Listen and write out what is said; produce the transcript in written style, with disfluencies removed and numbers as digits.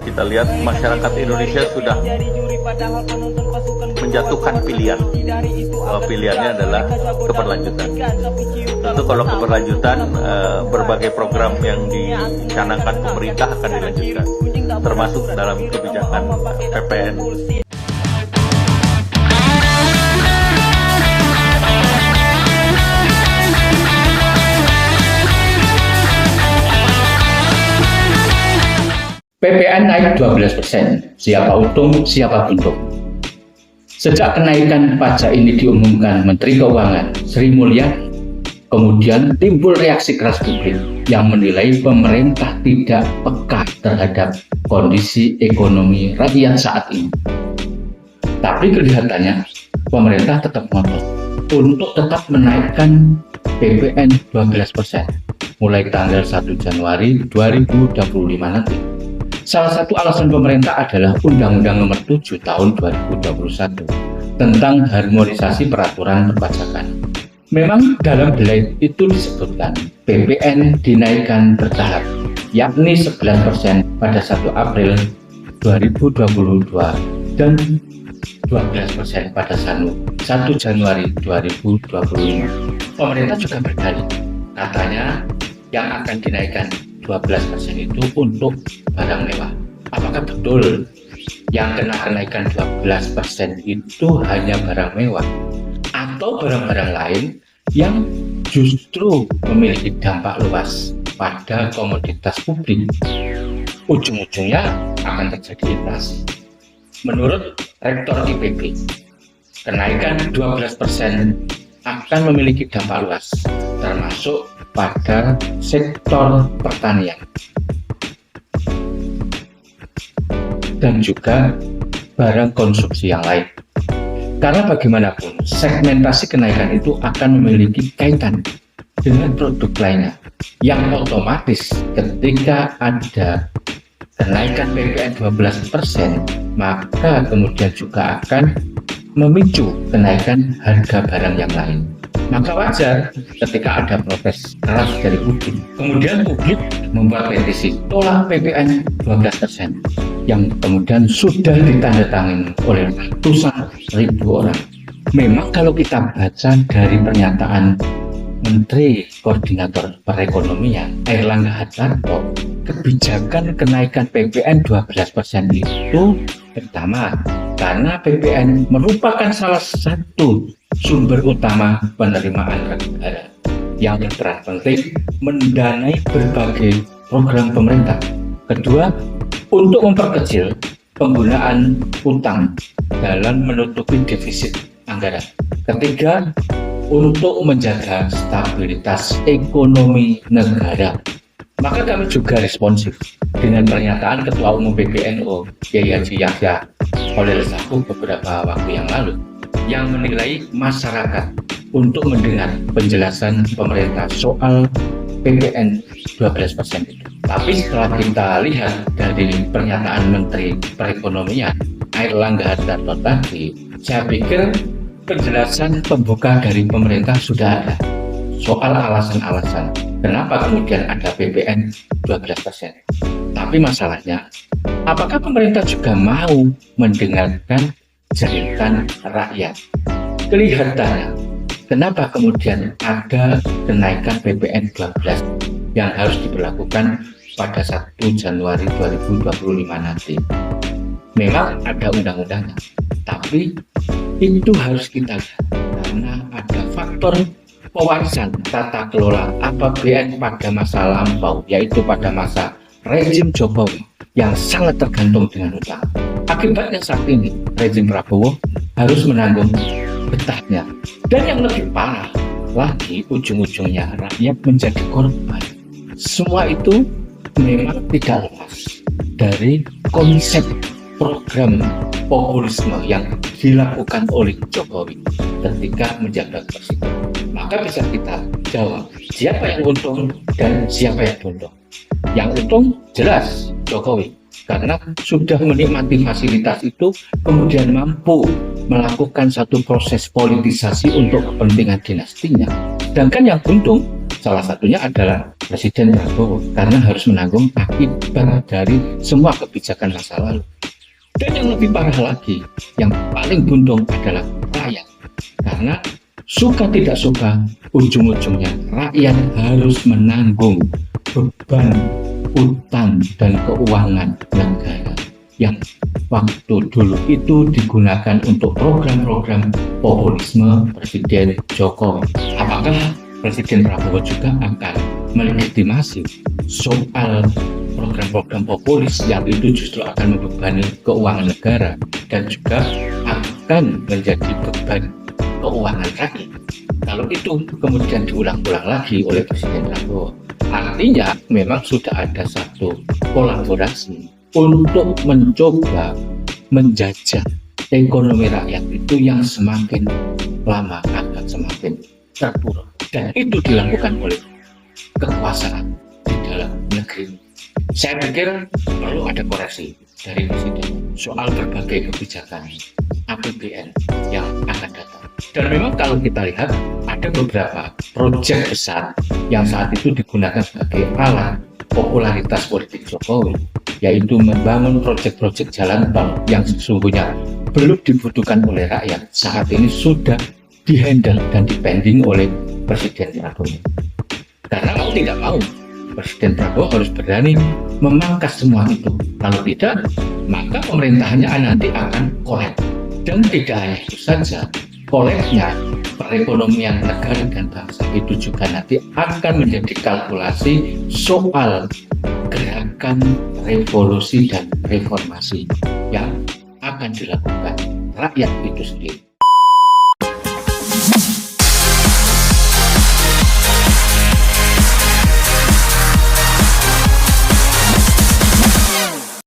Kita lihat masyarakat Indonesia sudah menjatuhkan pilihan. Pilihannya adalah keberlanjutan. Tentu kalau keberlanjutan, berbagai program yang dicanangkan pemerintah akan dilanjutkan, termasuk dalam kebijakan PPN. PPN naik 12%, siapa untung, siapa buntung. Sejak kenaikan pajak ini diumumkan Menteri Keuangan Sri Mulyani, kemudian timbul reaksi keras publik yang menilai pemerintah tidak peka terhadap kondisi ekonomi rakyat saat ini. Tapi kelihatannya pemerintah tetap ngotot untuk tetap menaikkan PPN 12% mulai tanggal 1 Januari 2025 nanti. Salah satu alasan pemerintah adalah Undang-Undang Nomor 7 Tahun 2021 tentang harmonisasi peraturan perpajakan. Memang dalam belai itu disebutkan PPN dinaikkan bertahap, yakni 11% pada 1 April 2022 dan 12% pada 1 Januari 2025. Pemerintah juga berdalih, katanya yang akan dinaikkan 12% itu untuk barang mewah. Apakah betul yang kena kenaikan 12% itu hanya barang mewah atau barang-barang lain yang justru memiliki dampak luas pada komoditas publik? Ujung-ujungnya akan terjadi inflasi. Menurut Rektor IPB, kenaikan 12% akan memiliki dampak luas, termasuk pada sektor pertanian dan juga barang konsumsi yang lain. Karena bagaimanapun segmentasi kenaikan itu akan memiliki kaitan dengan produk lainnya yang otomatis ketika ada kenaikan PPN 12%, maka kemudian juga akan memicu kenaikan harga barang yang lain. Maka wajar ketika ada protes keras dari publik. Kemudian publik membuat petisi tolak PPN 12% yang kemudian sudah ditandatangani oleh ratusan ribu orang. Memang kalau kita baca dari pernyataan Menteri Koordinator Perekonomian Airlangga Hartarto, kebijakan kenaikan PPN 12% itu pertama karena PPN merupakan salah satu sumber utama penerimaan negara yang berperan penting mendanai berbagai program pemerintah. Kedua, untuk memperkecil penggunaan utang dalam menutupi defisit anggaran. Ketiga, untuk menjaga stabilitas ekonomi negara. Maka kami juga responsif dengan pernyataan Ketua Umum PBNU Kiai Haji Yahya Khalil Stakuf beberapa waktu yang lalu yang menilai masyarakat untuk mendengar penjelasan pemerintah soal PPN 12% itu. Tapi setelah kita lihat dari pernyataan Menteri Perekonomian Airlangga Hartarto tadi, saya pikir penjelasan pembuka dari pemerintah sudah ada soal alasan-alasan kenapa kemudian ada PPN 12%. Tapi masalahnya, apakah pemerintah juga mau mendengarkan jeritan rakyat? Kelihatannya, kenapa kemudian ada kenaikan PPN 12 yang harus diberlakukan pada 1 Januari 2025 nanti? Memang ada undang-undangnya, tapi itu harus kita lihat karena ada faktor pewarisan tata kelola APBN pada masa lampau, yaitu pada masa rezim Jokowi yang sangat tergantung dengan utang. Akibatnya saat ini rezim Prabowo harus menanggung getahnya. Dan yang lebih parah lagi, ujung-ujungnya rakyat menjadi korban. Semua itu memang tidak lepas dari konsep program populisme yang dilakukan oleh Jokowi ketika menjabat presiden. Maka bisa kita jawab siapa yang untung dan siapa yang buntung. Yang untung jelas Jokowi karena sudah menikmati fasilitas itu, kemudian mampu melakukan satu proses politisasi untuk kepentingan dinastinya. Sedangkan yang buntung Salah satunya adalah Presiden Prabowo, karena harus menanggung akibat dari semua kebijakan masa lalu. Dan yang lebih parah lagi, yang paling buntung adalah rakyat. Karena suka tidak suka, ujung-ujungnya rakyat harus menanggung beban utang dan keuangan negara yang waktu dulu itu digunakan untuk program-program populisme Presiden Jokowi. Apakah Presiden Prabowo juga akan melegitimasi soal program-program populis yang itu justru akan membebani keuangan negara dan juga akan menjadi beban keuangan rakyat? Kalau itu kemudian diulang-ulang lagi oleh Presiden Prabowo, artinya memang sudah ada satu kolaborasi untuk mencoba menjajah ekonomi rakyat itu yang semakin lama akan semakin terpuruk, dan itu dilakukan oleh kekuasaan di dalam negeri. Saya pikir perlu ada koreksi dari Presiden soal berbagai kebijakan APBN yang akan datang. Dan memang kalau kita lihat ada beberapa proyek besar yang saat itu digunakan sebagai alat popularitas politik Jokowi, yaitu membangun proyek-proyek jalan tol yang sesungguhnya belum dibutuhkan oleh rakyat, saat ini sudah dihandle dan dipending oleh Presiden Prabowo. Karena mau tidak mau, Presiden Prabowo harus berani memangkas semua itu. Kalau tidak, maka pemerintahannya nanti akan kolap. Dan tidak hanya itu saja, kolapsnya perekonomian negara dan bangsa itu juga nanti akan menjadi kalkulasi soal gerakan revolusi dan reformasi yang akan dilakukan rakyat itu sendiri.